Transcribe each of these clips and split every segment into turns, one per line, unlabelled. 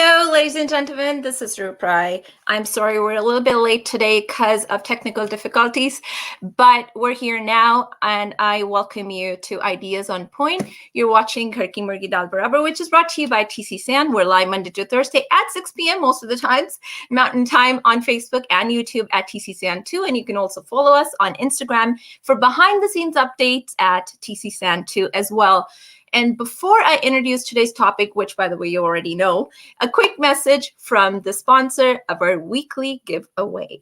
Hello, ladies and gentlemen. This is Roop Rai. I'm sorry we're a little bit late today because of technical difficulties, but we're here now, and I welcome you to Ideas on Point. You're watching Murgi Dal Barabar, which is brought to you by TCSAN. We're live Monday to Thursday at 6 p.m. most of the times, Mountain Time, on Facebook and YouTube at TCSAN2, and you can also follow us on Instagram for behind-the-scenes updates at TCSAN2 as well. And before I introduce today's topic, which, by the way, you already know, a quick message from the sponsor of our weekly giveaway.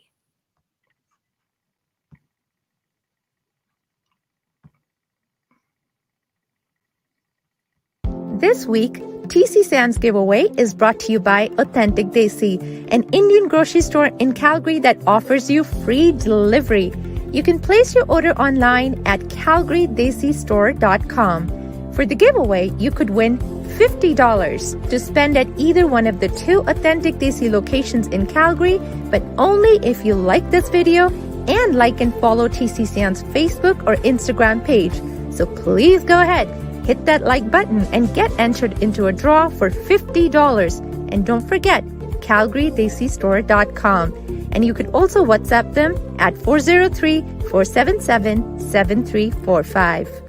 This week, TCSAN's giveaway is brought to you by Authentic Desi, an Indian grocery store in Calgary that offers you free delivery. You can place your order online at calgarydesistore.com. For the giveaway, you could win $50 to spend at either one of the 2 Authentic Desi locations in Calgary, but only if you like this video and like and follow TCSAN's Facebook or Instagram page. So please go ahead, hit that like button and get entered into a draw for $50. And don't forget, calgarydesistore.com. And you could also WhatsApp them at 403-477-7345.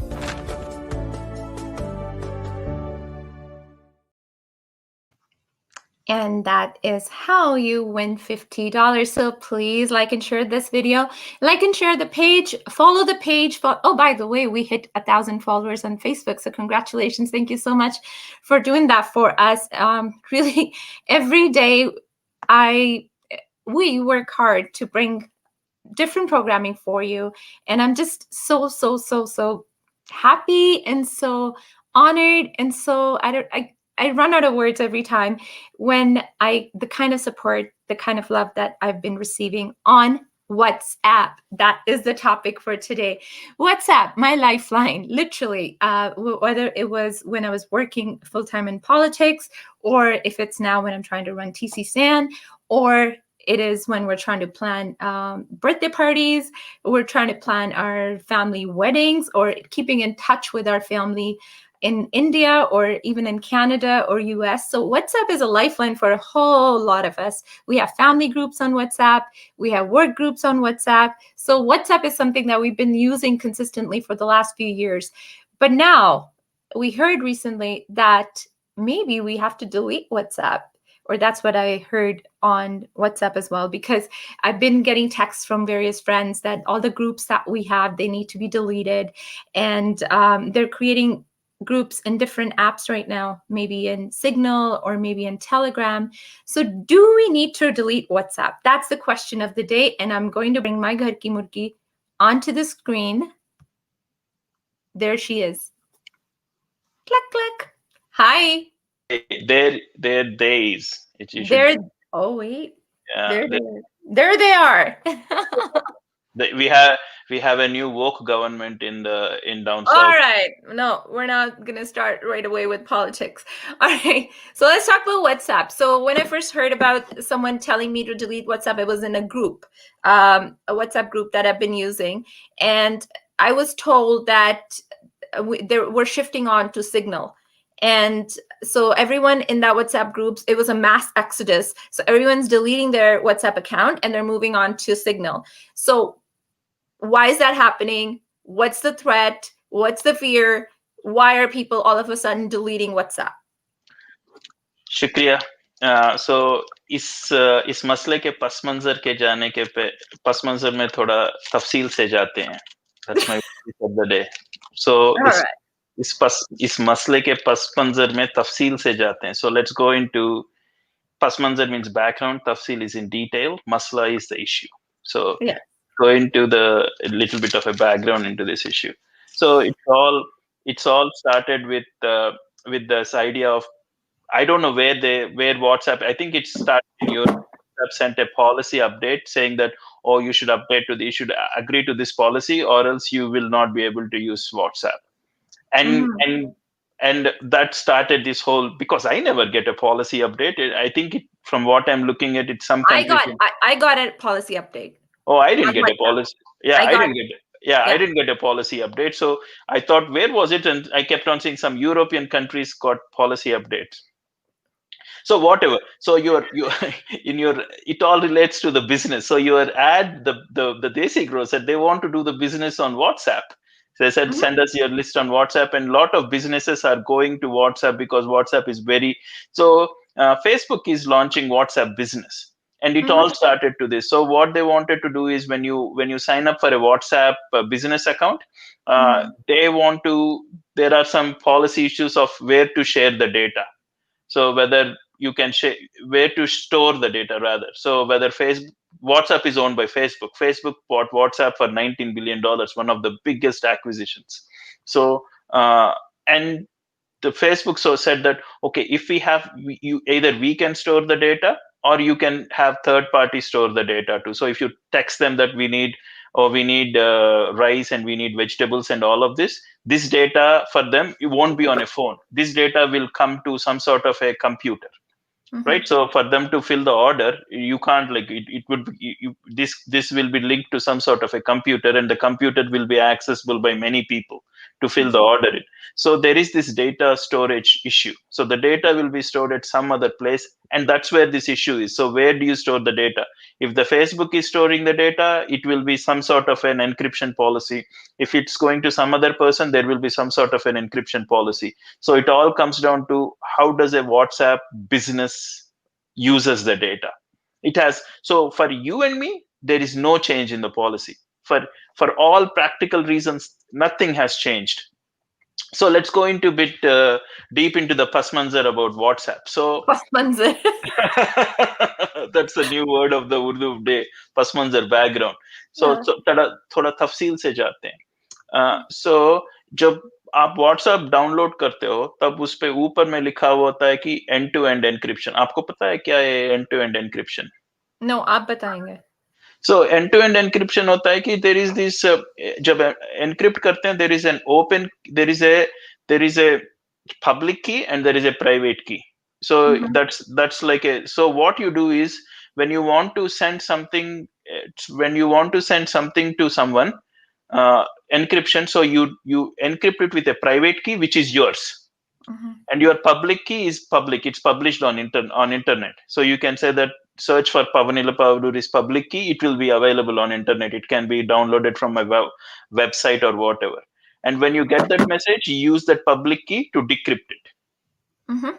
And that is how you win $50. So please like and share this video. Like and share the page. Follow the page. Oh, by the way, we hit 1,000 followers on Facebook. So congratulations. Thank you so much for doing that for us. Really, every day we work hard to bring different programming for you. And I'm just so happy and so honored. And so I run out of words every time when the kind of support, the kind of love that I've been receiving on WhatsApp. That is the topic for today. WhatsApp, my lifeline, literally, whether it was when I was working full-time in politics, or if it's now when I'm trying to run TCSAN, or it is when we're trying to plan birthday parties, we're trying to plan our family weddings, or keeping in touch with our family in India or even in Canada or US. So WhatsApp is a lifeline for a whole lot of us. We have family groups on WhatsApp. We have work groups on WhatsApp. So WhatsApp is something that we've been using consistently for the last few years. But now we heard recently that maybe we have to delete WhatsApp, or that's what I heard on WhatsApp as well, because I've been getting texts from various friends that all the groups that we have, they need to be deleted. And they're creating groups in different apps right now, maybe in Signal or maybe in Telegram. So do we need to delete WhatsApp? That's the question of the day. And I'm going to bring my Ghar Ki Murgi onto the screen. There she is. Click, click. Hi.
Their days.
Oh, wait.
Yeah,
there they are.
We have a new woke government in down south.
All right. No, we're not going to start right away with politics. All right. So let's talk about WhatsApp. So when I first heard about someone telling me to delete WhatsApp, it was in a group, a WhatsApp group that I've been using. And I was told that we're shifting on to Signal. And so everyone in that WhatsApp groups, it was a mass exodus. So everyone's deleting their WhatsApp account and they're moving on to Signal. So why is that happening? What's the threat? What's the fear? Why are people all of a sudden deleting WhatsApp?
Shukriya. So इस मसले के पस मंजर के जाने के पे पस मंजर में थोड़ा तफसील से जाते हैं. That's my of the day. So इस मसले के पस मंजर में तफसील से जाते हैं. So let's go into पस मंजर means background. Tafsil is in detail. Masla is the issue. So go into a little bit of a background into this issue. So it's all started with this idea of, I don't know where WhatsApp, I think it started in Europe. WhatsApp sent a policy update saying that, oh, you should agree to this policy or else you will not be able to use WhatsApp. And that started this whole, because I never get a policy update. I think from what I'm looking at, it's some
I got a policy update.
Oh, I didn't get a policy. Yeah, I didn't get a policy update. So I thought, where was it? And I kept on seeing some European countries got policy updates. So whatever, so you in your, it all relates to the business. So your ad, the Desi grocer, they want to do the business on WhatsApp. So they said,
Mhm.
send us your list on WhatsApp, and a lot of businesses are going to WhatsApp because WhatsApp is very, so Facebook is launching WhatsApp business, and it
Mhm.
all started to this. So what they wanted to do is, when you sign up for a WhatsApp business account,
Mhm.
they want to, there are some policy issues of where to share the data. So whether you can share, where to store the data rather. So whether Facebook, WhatsApp is owned by Facebook. Facebook bought WhatsApp for $19 billion, one of the biggest acquisitions. So and the Facebook so said that, okay, if we have, you either we can store the data, or you can have third party store the data too. So if you text them that we need, or we need rice and we need vegetables and all of this data for them, it won't be on a phone. This data will come to some sort of a computer, right?
Mhm.
So for them to fill the order, you can't, like, it would be, this will be linked to some sort of a computer, and the computer will be accessible by many people to fill the
Mhm.
order in. So there is this data storage issue. So the data will be stored at some other place, and that's where this issue is. So where do you store the data? If the Facebook is storing the data, it will be some sort of an encryption policy. If it's going to some other person, there will be some sort of an encryption policy. So it all comes down to, how does a WhatsApp business uses the data. It has, so for you and me, there is no change in the policy. For all practical reasons, nothing has changed. So let's go into a bit deep into the pasmanzar about WhatsApp. So
Past manzar.
that's the new word of the Urdu day, pasmanzar, background. So
Yeah.
थोड़ा थोड़ा तफसील से जाते हैं. So जब आप WhatsApp download करते हो, तब उस पे ऊपर में लिखा हुआ होता है कि एंड टू एंड एनक्रिप्शन. आपको पता है क्या है end to end encryption?
No, आप बताएंगे.
So end to end encryption होता है कि देर इज दिस, जब एनक्रिप्ट करते हैं, there is an open, there is a public key and there is a private key. So
Mhm.
that's like a, so what you do is, when you want to send something, when you want to send something to someone, encryption, so you encrypt it with a private key which is yours,
Mhm.
and your public key is public, it's published on internet. So you can say that, search for Pavan Elapavuluri's public key, it will be available on internet, it can be downloaded from my website or whatever. And when you get that message, you use that public key to decrypt it.
Mhm.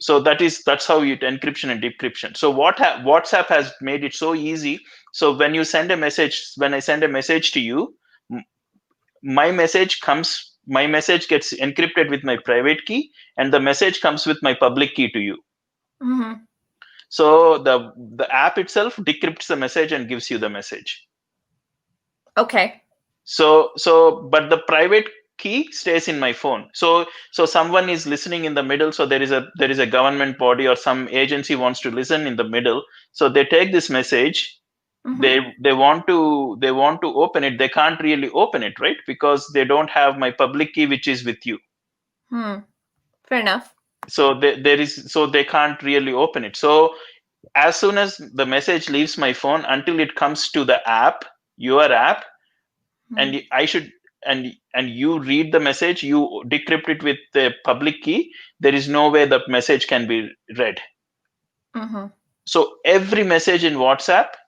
So that's how you encryption and decryption. So WhatsApp has made it so easy. So when you send a message, when I send a message to you, my message gets encrypted with my private key, and the message comes with my public key to you.
Mhm.
So the app itself decrypts the message and gives you the message.
Okay.
So but the private key stays in my phone. So someone is listening in the middle, so there is a government body or some agency wants to listen in the middle. So they take this message,
Mhm.
they want to open it, they can't really open it, right? Because they don't have my public key which is with you.
Hmm. Fair enough.
So they can't really open it. So as soon as the message leaves my phone, until it comes to the app, your app,
Hmm.
and I should, and you read the message, you decrypt it with the public key, there is no way that message can be read.
Mhm.
So every message in WhatsApp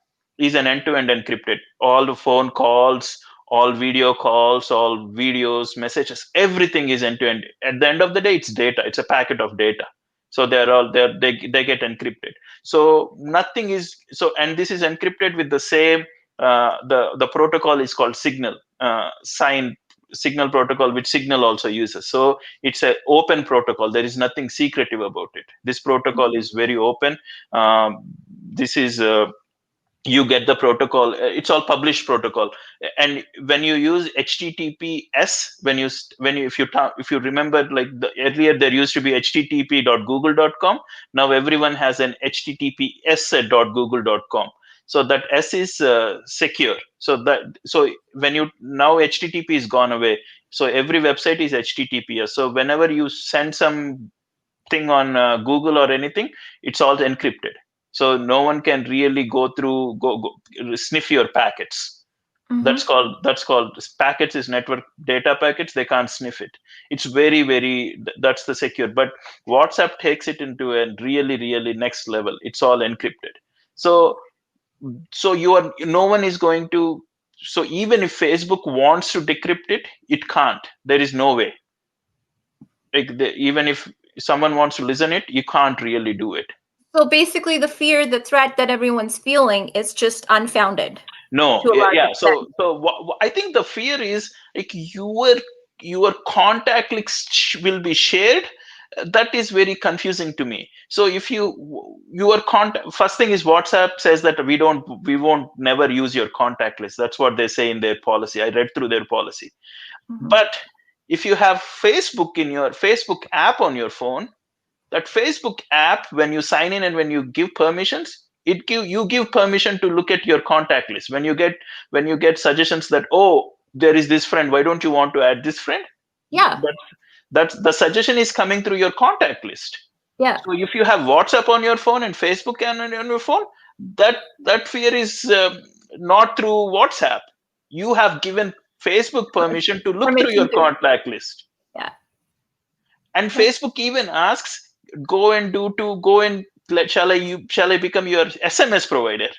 is an end-to-end encrypted. All the phone calls, all video calls, all videos, messages, everything is end-to-end. At the end of the day, it's data. It's a packet of data. So they get encrypted. So nothing is so, and this is encrypted with the same. The protocol is called Signal, Signal protocol, which Signal also uses. So it's an open protocol. There is nothing secretive about it. This protocol is very open. This is You get the protocol, it's all published protocol. And when you use https, if you remember, like earlier there used to be http.google.com. Now everyone has an https.google.com. So that S is secure. So when you now http is gone away, so every website is https. So whenever you send some thing on Google or anything, it's all encrypted. So no one can really go through, go sniff your packets. That's called packets is network data packets. They can't sniff it. It's very, that's the secure. But WhatsApp takes it into a really next level. It's all encrypted. So no one is going to. So even if Facebook wants to decrypt it, it can't. There is no way. Like even if someone wants to listen it, you can't really do it.
So basically, the fear, the threat that everyone's feeling is just unfounded.
No,
To a large
yeah.
extent.
So I think the fear is like your contact list will be shared. That is very confusing to me. So if your contact, first thing is WhatsApp says that we won't never use your contact list. That's what they say in their policy. I read through their policy. But if you have Facebook in your Facebook app on your phone, that Facebook app, when you sign in and when you give permissions, you give permission to look at your contact list. When you get suggestions that, oh, there is this friend, why don't you want to add this friend?
Yeah.
That's the suggestion is coming through your contact list.
Yeah.
So if you have WhatsApp on your phone and Facebook on your phone, that fear is not through WhatsApp. You have given Facebook permission to look through your contact list.
Yeah.
And Facebook even asks, shall I become your SMS provider?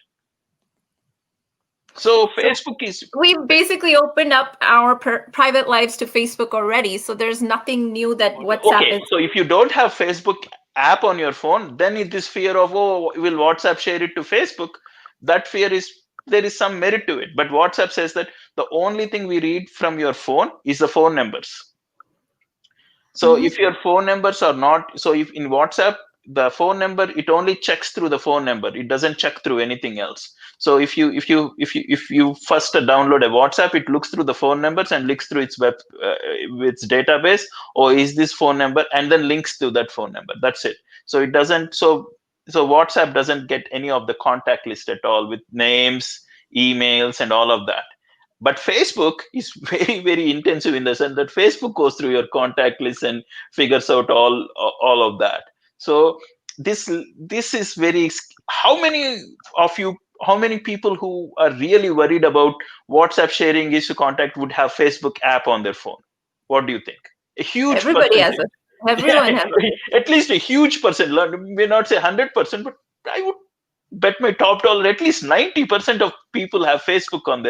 So Facebook is.
We've basically opened up our private lives to Facebook already. So there's nothing new that WhatsApp is.
So if you don't have Facebook app on your phone, then this fear of, oh, will WhatsApp share it to Facebook? That fear is, there is some merit to it. But WhatsApp says that the only thing we read from your phone is the phone numbers. So if your phone numbers are not, so if in WhatsApp, the phone number, it only checks through the phone number. It doesn't check through anything else. So if you first download a WhatsApp, it looks through the phone numbers and looks through its its database, or is this phone number, and then links to that phone number. That's it. So it doesn't. So WhatsApp doesn't get any of the contact list at all with names, emails, and all of that. But Facebook is very intensive in the sense that Facebook goes through your contact list and figures out all of that. So this is very. How many people who are really worried about WhatsApp sharing is to contact would have Facebook app on their phone? What do you think? A huge
Everybody
percentage.
has it. Everyone has it.
At least a huge percent. May not say 100%, but I would bet my top dollar at least 90% of people have Facebook on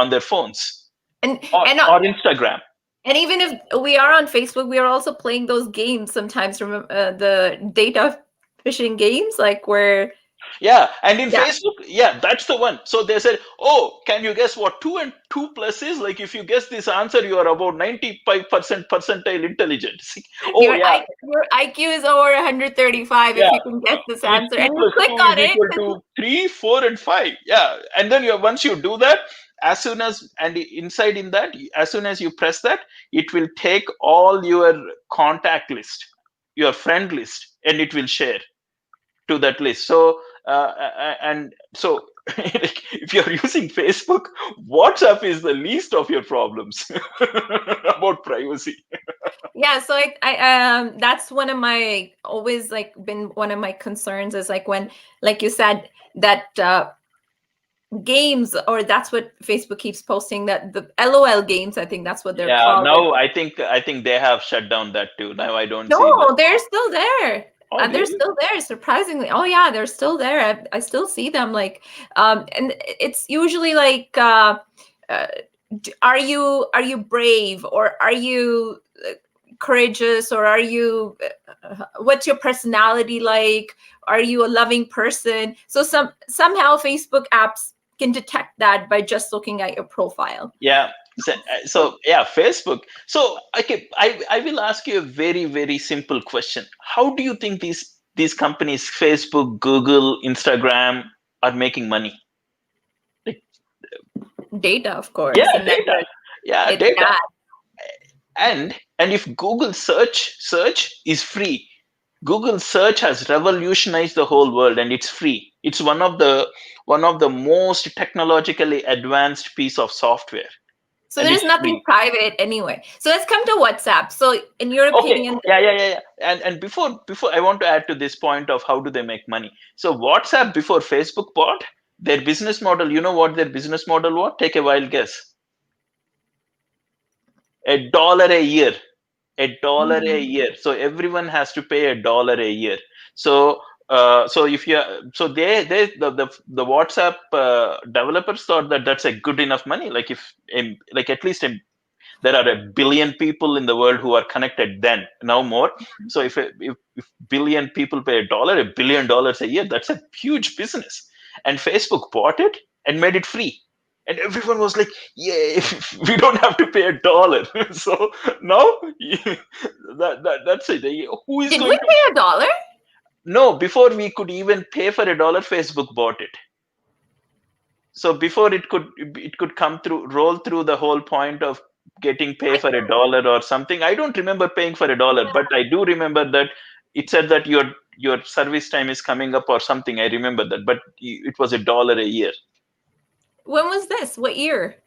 their phones, or Instagram.
And even if we are on Facebook, we are also playing those games sometimes. Remember the data phishing games, like where.
Yeah, and in Facebook, that's the one. So they said, oh, can you guess what 2 and 2 plus is? Like if you guess this answer, you are about 95% percentile intelligent.
Your IQ is over 135 if you can guess this answer. And you click on it.
Equal to 3, 4, and 5. Yeah, and then once you do that, as soon as you press that, it will take all your contact list, your friend list, and it will share to that list. So if you're using Facebook, WhatsApp is the least of your problems about privacy.
Yeah, so I that's one of my always been one of my concerns is when, like you said, that games, or that's what Facebook keeps posting, that the LOL games, I think that's what they're called.
No, I think they have shut down that too. Now I don't see
No, they're still there.
Oh,
they're still there, surprisingly. Oh yeah, they're still there. I still see them, and it's usually are you brave, or are you courageous, or are you what's your personality like? Are you a loving person? So somehow Facebook apps can detect that by just looking at your profile.
Yeah. So Facebook. So okay, I will ask you a very simple question. How do you think these companies, Facebook, Google, Instagram, are making money?
Data, of course.
Yeah, data. Yeah, data.
Bad.
And if Google search is free, Google search has revolutionized the whole world, and it's free. It's one of the most technologically advanced piece of software.
So there's nothing private anyway. So let's come to WhatsApp. So in your opinion.
Yeah. And before I want to add to this point of how do they make money. So WhatsApp, before Facebook bought, Their business model, you know what their business model was? Take a wild guess. $1 a year. $1 a year. So everyone has to pay $1 a year. So so if you so they the WhatsApp developers thought that that's a good enough money. Like if like at least there are 1 billion people in the world who are connected then, now more. So if billion people pay $1, $1 billion a year, that's a huge business. And Facebook bought it and made it free. And everyone was like, "Yay, we don't have to pay $1." So now that's it. Who is
Did
going
we
to?
pay $1?
No, before we could even pay for $1, Facebook bought it. So before it could come through, roll through the whole point of getting pay for $1 or something. I don't remember paying for $1, but I do remember that it said that your service time is coming up or something. I remember that, but it was $1 a year.
When was this? What year?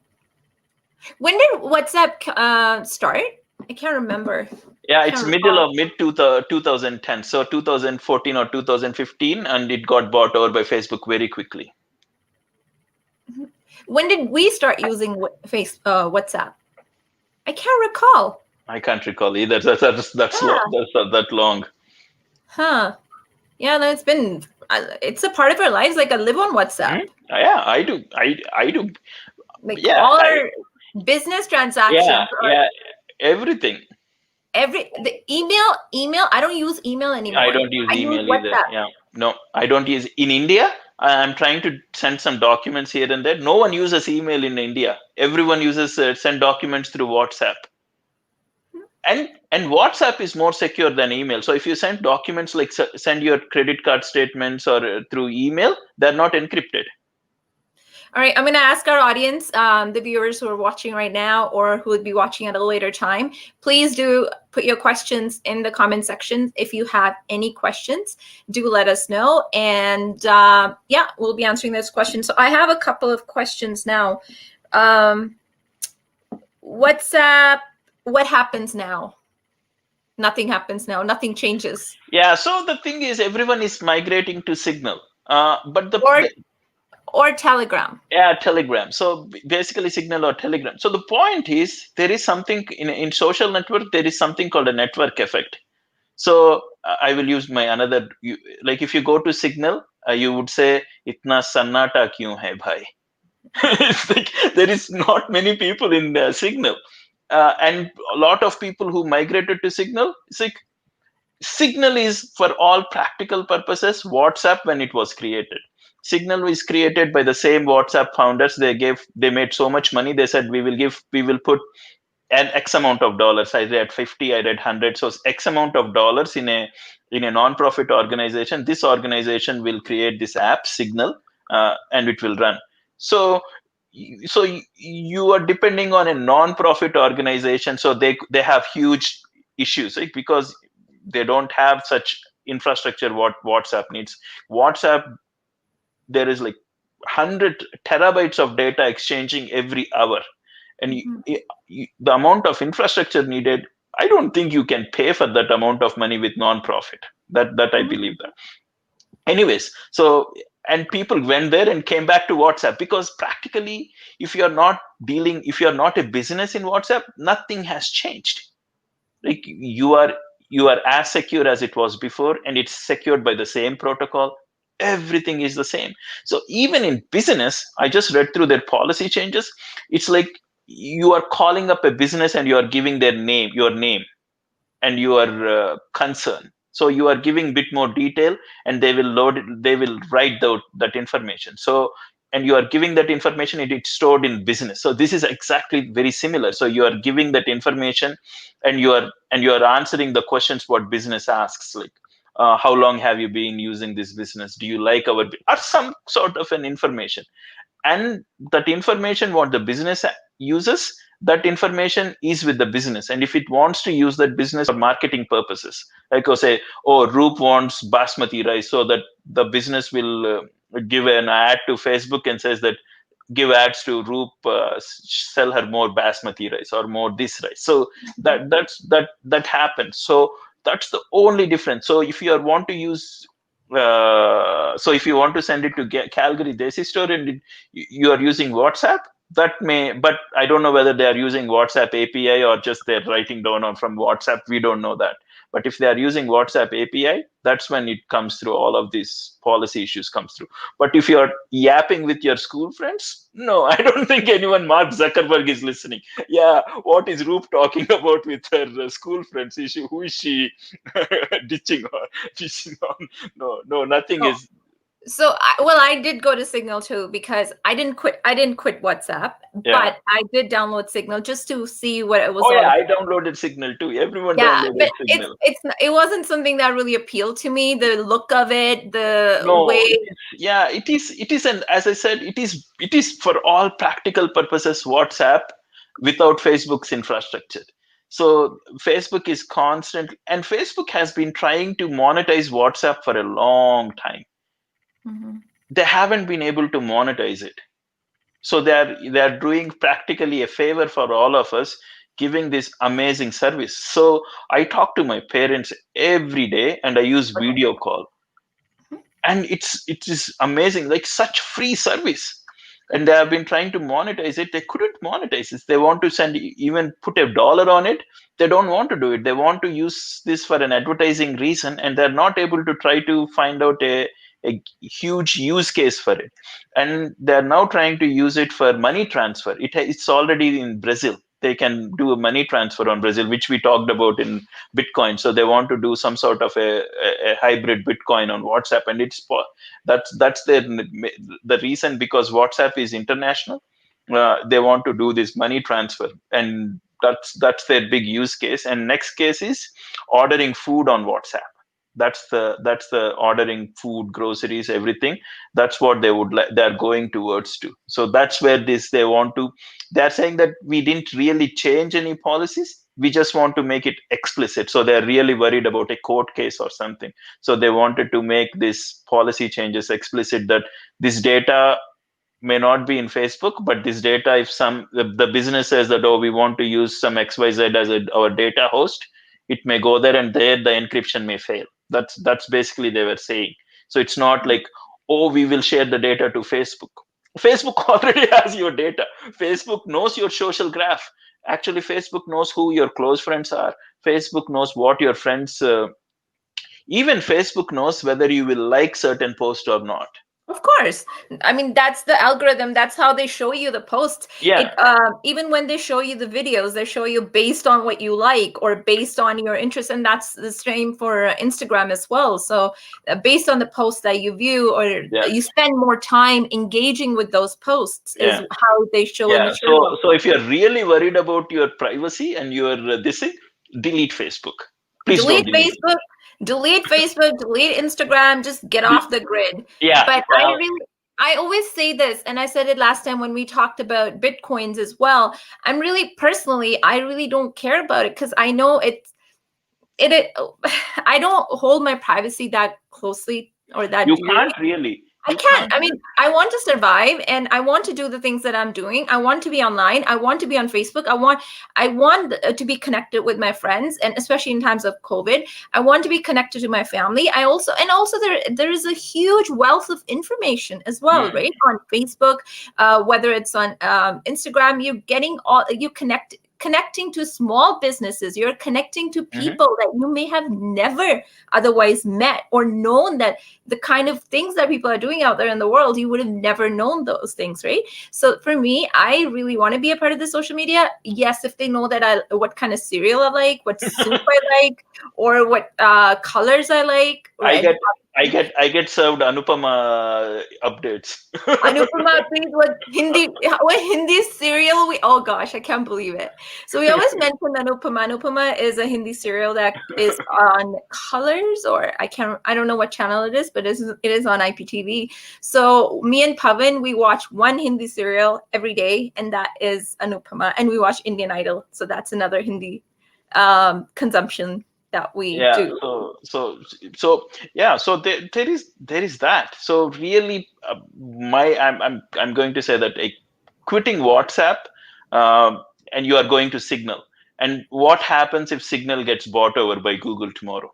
When did WhatsApp start? I can't remember.
Yeah, it's mid 2010, so 2014 or 2015, and it got bought over by Facebook very quickly.
When did we start using WhatsApp? I can't recall.
I can't recall either. That's that long.
Huh. Yeah, no, it's a part of our lives. Like I live on WhatsApp.
Yeah, I do. I do.
Like
Yeah,
all our business transactions.
Yeah, everything.
The email. I don't use email anymore.
I don't use email either.
WhatsApp.
Yeah, no, I don't use. In India, I'm trying to send some documents here and there. No one uses email in India. Everyone uses send documents through WhatsApp. And WhatsApp is more secure than email. So if you send documents like send your credit card statements or through email, they're not encrypted.
All right, I'm going to ask our audience, the viewers who are watching right now or who would be watching at a later time, please do put your questions in the comment section. If you have any questions, do let us know. And yeah, we'll be answering those questions. So I have a couple of questions now. WhatsApp, what happens now? Nothing happens now. Nothing changes.
Yeah, so the thing is everyone is migrating to Signal. But
or Telegram.
Yeah, Telegram. So basically Signal or Telegram. So the point is there is something in social network, there is something called a network effect. So I will use my another, like if you go to Signal, you would say, "Itna sannata kyun hai bhai?" It's like there is not many people in Signal. And a lot of people who migrated to Signal, it's like Signal is for all practical purposes WhatsApp when it was created. Signal was created by the same WhatsApp founders. They made so much money. They said we will put an X amount of dollars. I read 50, I read 100. So X amount of dollars in a non-profit organization. This organization will create this app Signal, and it will run. So you are depending on a non-profit organization. So they have huge issues, right? Because they don't have such infrastructure what WhatsApp needs. WhatsApp, there is like 100 terabytes of data exchanging every hour, and the amount of infrastructure needed, I don't think you can pay for that amount of money with non-profit. That I believe that. Anyways, so and people went there and came back to WhatsApp because practically, if you're not a business in WhatsApp, nothing has changed. Like you are as secure as it was before, and it's secured by the same protocol. Everything is the same. So even in business, I just read through their policy changes. It's like you are calling up a business and you are giving your name and your concern. So you are giving a bit more detail, and they will write that information. So and you are giving that information, it's stored in business. So this is exactly very similar. So you are giving that information, and you are answering the questions what business asks, like how long have you been using this business? Do you like or some sort of an information? And that information what the business uses, that information is with the business. And if it wants to use that business for marketing purposes, like say, Roop wants basmati rice, so that the business will give an ad to Facebook and says that give ads to Roop, sell her more basmati rice or more this rice. So that happens. So that's the only difference. So if you want to use So if you want to send it to Calgary Desi Store and you are using WhatsApp, that may, but I don't know whether they are using WhatsApp API or just they're writing down on from WhatsApp. We don't know that. But if they are using WhatsApp API, that's when it comes through. All of these policy issues comes through. But if you're yapping with your school friends, no, I don't think anyone. Mark Zuckerberg is listening. Yeah, what is Roop talking about with her school friends? Who is she ditching or ditching on? No, nothing
Oh,
is.
so I did go to Signal too because I didn't quit. I didn't quit WhatsApp,
Yeah.
but I did download Signal just to see what it was
Oh
all
yeah,
about.
I downloaded Signal too. Everyone
Yeah,
downloaded
but
Signal.
it wasn't something that really appealed to me. The look of it, the
No,
way.
it is. Yeah, it is. It is, and as I said, it is. It is for all practical purposes WhatsApp without Facebook's infrastructure. So Facebook is constant, and Facebook has been trying to monetize WhatsApp for a long time.
Mhm.
They haven't been able to monetize it. So they're doing practically a favor for all of us, giving this amazing service. So I talk to my parents every day and I use video call, and it is amazing, like such free service. And they have been trying to monetize it. They couldn't monetize it. They want to send, even put $1 on it. They don't want to do it. They want to use this for an advertising reason, and they're not able to try to find out a huge use case for it. And they're now trying to use it for money transfer. It's already in Brazil. They can do a money transfer on Brazil, which we talked about in Bitcoin. So they want to do some sort of a hybrid Bitcoin on WhatsApp, and that's the reason, because WhatsApp is international. They want to do this money transfer, and that's their big use case. And next case is ordering food on WhatsApp. That's the ordering food, groceries, everything. That's what they would like. They're going towards to. So that's where this they want to. They're saying that we didn't really change any policies. We just want to make it explicit. So they're really worried about a court case or something. So they wanted to make this policy changes explicit, that this data may not be in Facebook, but this data, if the business says that, oh, we want to use some XYZ as our data host, it may go there, and there the encryption may fail. That's basically they were saying. So it's not like, oh, we will share the data to Facebook. Facebook already has your data. Facebook knows your social graph. Actually, Facebook knows who your close friends are. Facebook knows what your friends. Even Facebook knows whether you will like certain post or not.
Of course. I mean, that's the algorithm. That's how they show you the posts.
Yeah,
Even when they show you the videos, they show you based on what you like or based on your interest, and that's the same for Instagram as well. So, based on the posts that you view, or
yeah,
you spend more time engaging with those posts, is
yeah.
how they show in
Yeah.
mature
So,
about.
so if you're really worried about your privacy and your this thing, delete Facebook. Please don't
delete
delete it.
Facebook, delete Facebook, delete Instagram, just get off the grid.
Yeah.
But I always say this, and I said it last time when we talked about Bitcoins as well. I'm really personally, I really don't care about it because I know it I don't hold my privacy that closely or that
You
dearly.
can't really.
I
You
can't.
can't.
I mean, I want to survive and I want to do the things that I'm doing. I want to be online. I want to be on Facebook. I want to be connected with my friends, and especially in times of COVID, I want to be connected to my family. I also there is a huge wealth of information as well,
Mm.
right? On Facebook, whether it's on Instagram, you're getting all you connecting to small businesses, you're connecting to
Hmm.
people that you may have never otherwise met or known, that the kind of things that people are doing out there in the world, you would have never known those things, right? So for me, I really want to be a part of the social media. Yes, if they know that what kind of cereal I like, what soup I like, or what colors I like,
I
red.
get, I get served Anupama updates.
Anupama, please, what Hindi cereal we, oh gosh, I can't believe it. So we always mention Anupama. Anupama is a Hindi cereal that is on Colors, or I don't know what channel it is, but it is on IPTV. So me and Pavan, we watch one Hindi serial every day, and that is Anupama. And we watch Indian Idol. So that's another Hindi consumption that we
Yeah.
do.
So yeah. So there is that. So really, I'm going to say that quitting WhatsApp, and you are going to Signal. And what happens if Signal gets bought over by Google tomorrow?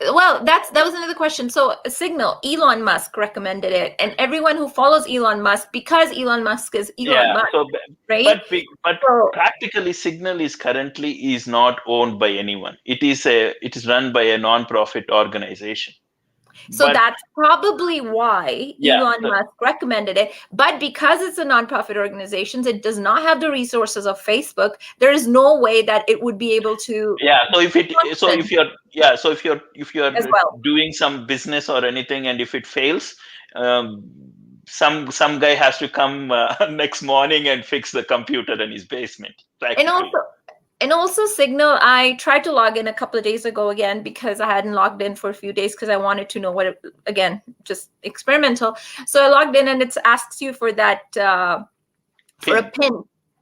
Well, that was another question. So Signal, Elon Musk recommended it, and everyone who follows Elon Musk, because Elon Musk is Elon
Yeah.
Musk,
So,
right?
but
So,
practically, Signal is currently is not owned by anyone. It is run by a non-profit organization.
so
But
that's probably why
yeah,
Elon Musk recommended it. But because it's a nonprofit organization, it does not have the resources of Facebook. There is no way that it would be able to
yeah. So
function
if you're
as well.
doing some business or anything, and if it fails, um, some guy has to come next morning and fix the computer in his basement,
And
practically.
also, Signal, I tried to log in a couple of days ago again because I hadn't logged in for a few days because I wanted to know what it, again, just experimental. So I logged in and it asks you for that for a pin.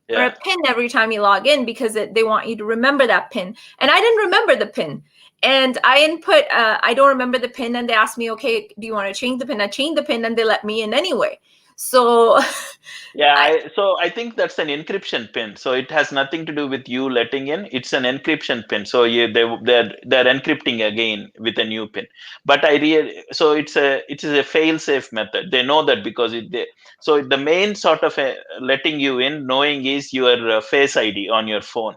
For a
Yeah.
pin every time you log in because they want you to remember that pin. And I didn't remember the pin. And I input, I don't remember the pin. And they asked me, okay, do you want to change the pin? I changed the pin and they let me in anyway. So I,
So I think that's an encryption pin. So it has nothing to do with you letting in. It's an encryption pin. So they're encrypting again with a new pin. But so it is a fail safe method. They know that because so the main sort of letting you in, knowing is your Face ID on your phone.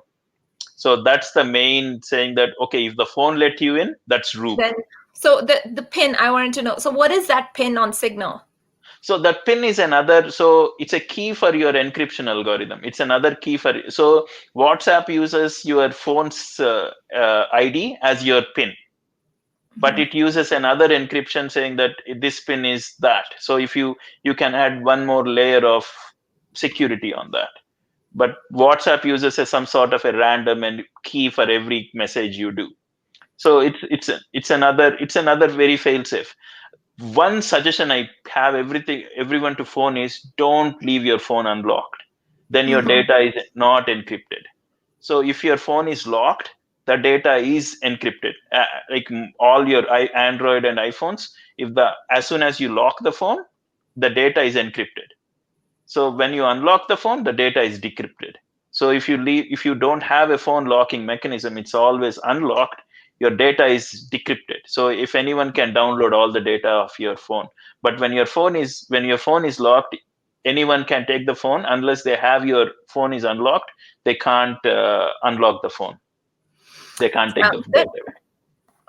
So that's the main saying that okay, if the phone let you in, that's Roop.
then, so the pin I wanted to know. So what is that pin on Signal?
So that pin is another, so it's a key for your encryption algorithm. It's another key so WhatsApp uses your phone's ID as your pin, but it uses another encryption saying that this pin is that. So if you can add one more layer of security on that. But WhatsApp uses some sort of a random and key for every message you do. So it's another very fail safe. One suggestion I have everyone to phone is don't leave your phone unlocked. Then your data is not encrypted. So if your phone is locked, the data is encrypted. Like all your Android and iPhones, if the as soon as you lock the phone, the data is encrypted. So when you unlock the phone, the data is decrypted. So if you don't have a phone locking mechanism, it's always unlocked. Your data is decrypted. So if anyone can download all the data of your phone, but when your phone is locked, anyone can take the phone unless they have your phone is unlocked. They can't unlock the phone. They can't take the
Sounds good.
data.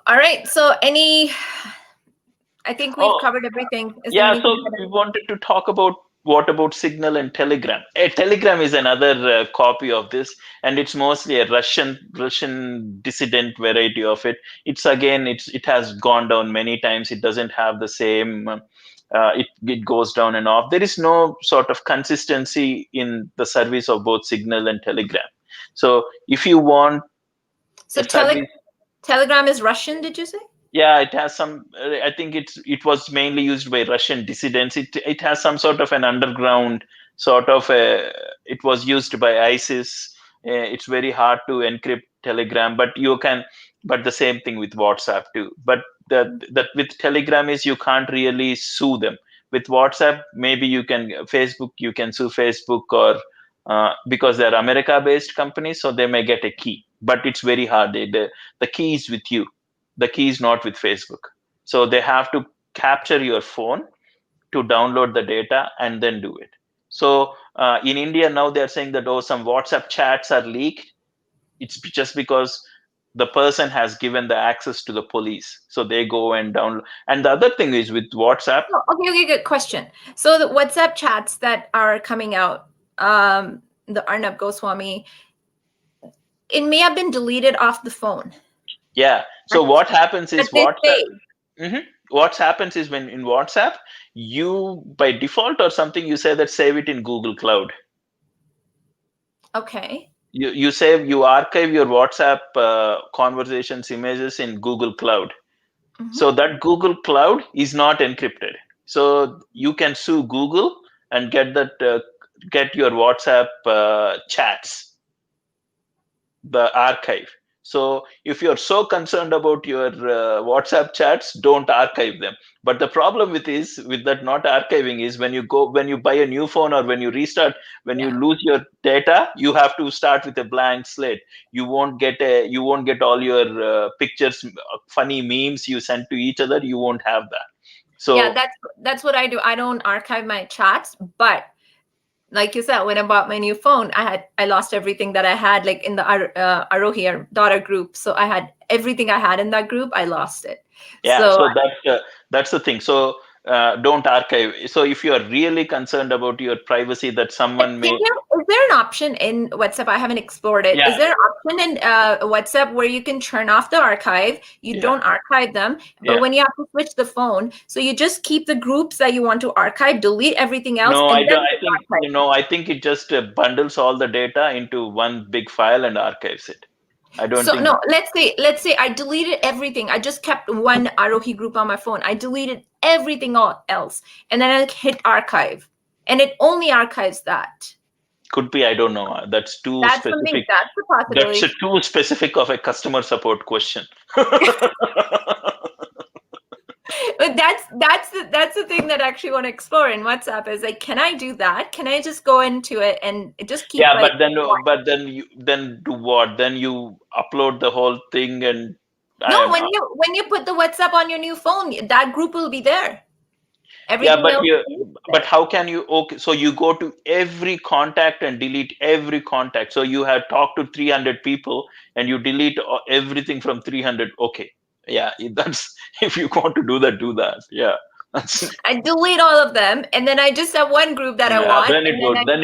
All right. So I think we've
Oh,
covered everything. Is there
yeah,
anything
so we wanted to talk about what about Signal and Telegram. Telegram is another copy of this, and it's mostly a Russian dissident variety of it. It has gone down many times. It doesn't have the same. It goes down and off. There is no sort of consistency in the service of both Signal and Telegram. So if you want
so
a service,
Telegram is Russian, did you say?
yeah, it has some. I think it was mainly used by Russian dissidents. It has some sort of an underground sort of a. It was used by ISIS. It's very hard to encrypt Telegram, but you can. But the same thing with WhatsApp too. But that with Telegram is you can't really sue them. With WhatsApp, maybe you can Facebook. You can sue Facebook or because they're America-based companies, so they may get a key. But it's very hard. The key is with you. The key is not with Facebook. So they have to capture your phone to download the data and then do it. So in India now they're saying that some WhatsApp chats are leaked. It's just because the person has given the access to the police, so they go and download. And the other thing is with WhatsApp.
Oh, okay, good question. So the WhatsApp chats that are coming out, the Arnab Goswami, it may have been deleted off the phone.
Yeah. So what happens is
But they
WhatsApp.
say,
What happens is when in WhatsApp, you by default or something, you say that save it in Google Cloud.
okay.
You archive your WhatsApp conversations images in Google Cloud. So that Google Cloud is not encrypted. So you can sue Google and get your WhatsApp chats, the archive. So if you're so concerned about your WhatsApp chats, don't archive them. But the problem with that not archiving is when you buy a new phone or when you restart, when you lose your data, you have to start with a blank slate. You won't get all your pictures, funny memes you send to each other. You won't have that. So
yeah, that's what I do. I don't archive my chats, but like you said, when I bought my new phone, I lost everything that I had, like in the Arohi, our daughter group. So I had everything I had in that group. I lost it.
yeah,
So
so that's the thing. So don't archive. So if you are really concerned about your privacy, that someone may.
Is there an option in WhatsApp? I haven't explored it.
Yeah.
Is there an option in WhatsApp where you can turn off the archive? You don't archive them, but when you have to switch the phone, so you just keep the groups that you want to archive, delete everything else.
No,
and
I think it just bundles all the data into one big file and archives it. I don't think.
No, let's say I deleted everything. I just kept one Arohi group on my phone. I deleted everything else, and then I hit archive, and it only archives that.
Could be, I don't know. That's too specific.
That's a possibility.
That's too specific of a customer support question.
But that's the thing that I actually want to explore in WhatsApp is like, can I do that? Can I just go into it and just keep?
Yeah, but then do what? Then you upload the whole thing and.
No, when you put the WhatsApp on your new phone, that group will be there.
Everything but how can you? Okay, so you go to every contact and delete every contact. So you have talked to 300 people and you delete everything from 300. Okay, yeah, that's if you want to do that, do that. Yeah.
I delete all of them, and then I just have one group that I want.
Then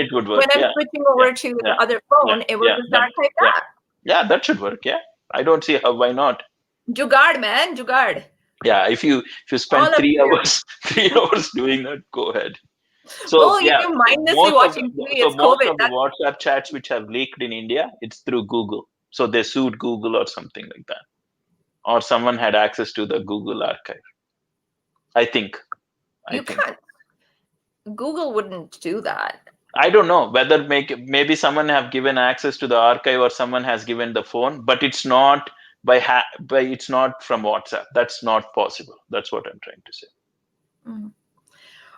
it would work.
When I'm switching over to the other phone, it will just archive that.
Yeah, that should work. Yeah, I don't see why not.
Jugaad, man, jugaad.
Yeah, if you spend 3 hours doing that, go ahead. So
you're mindlessly watching TV. It's
most
COVID.
of the WhatsApp chats which have leaked in India, it's through Google. So they sued Google or something like that, or someone had access to the Google archive. I think.
Can't. Google wouldn't do that.
I don't know whether maybe someone have given access to the archive or someone has given the phone, but it's not it's not from WhatsApp. That's not possible. That's what I'm trying to say.
Mm.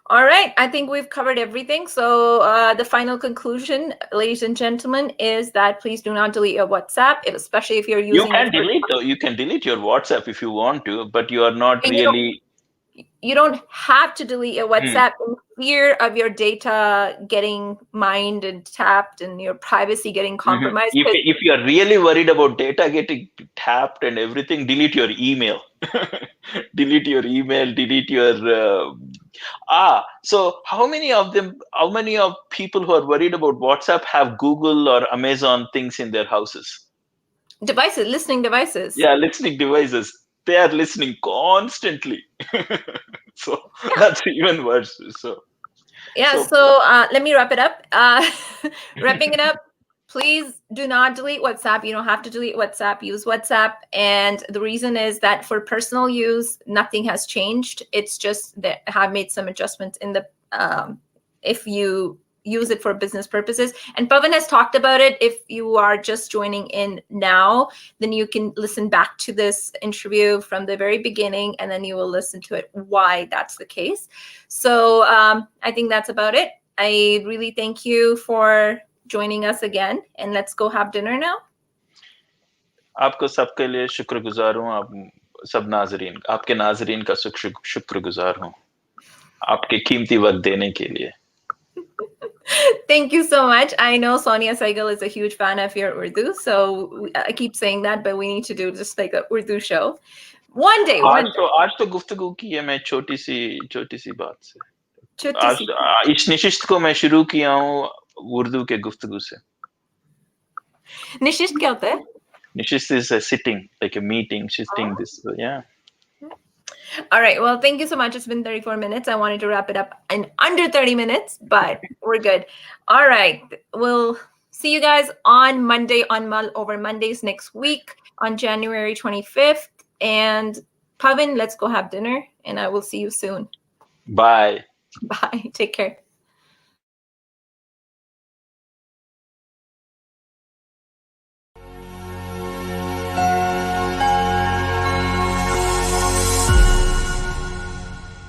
All right. I think we've covered everything. So the final conclusion, ladies and gentlemen, is that please do not delete your WhatsApp, especially if you're using.
You can delete your WhatsApp if you want to, but you are not really.
You don't have to delete your WhatsApp in fear of your data getting mined and tapped and your privacy getting compromised.
If you are really worried about data getting tapped and everything, delete your email. Delete your email. Delete your. So how many of people who are worried about WhatsApp have Google or Amazon things in their houses?
Listening devices.
Yeah, listening devices. They are listening constantly. So that's even worse. So
let me wrap it up. Wrapping it up, please do not delete WhatsApp. You don't have to delete WhatsApp. Use WhatsApp. And the reason is that for personal use, nothing has changed. It's just that I have made some adjustments in the if you use it for business purposes. And Pavan has talked about it. If you are just joining in now, then you can listen back to this interview from the very beginning, and then you will listen to it why that's the case. So I think that's about it. I really thank you for joining us again, and let's go have dinner now.
आपको सबके लिए शुक्रगुजार हूँ. आप सब नाजरीन, आपके नाजरीन का शुक्रगुजार हूँ आपके कीमती वक्त देने के लिए.
Thank you so much. I know Sonia Saigal is a huge fan of your Urdu, so I keep saying that, but we need to do just like a Urdu show. One day.
आज तो गुफ्तगू की है मैं छोटी सी बात से. आज इस निशिस्त को मैं शुरू किया हूँ उर्दू के गुफ्तगू से.
निशिस्त क्या होता है?
Nishist is a sitting, like a meeting, sitting this, yeah.
All right. Well, thank you so much. It's been 34 minutes. I wanted to wrap it up in under 30 minutes, but we're good. All right. We'll see you guys on Monday, over Mondays next week on January 25th. And Pavan, let's go have dinner, and I will see you soon.
Bye.
Bye. Take care.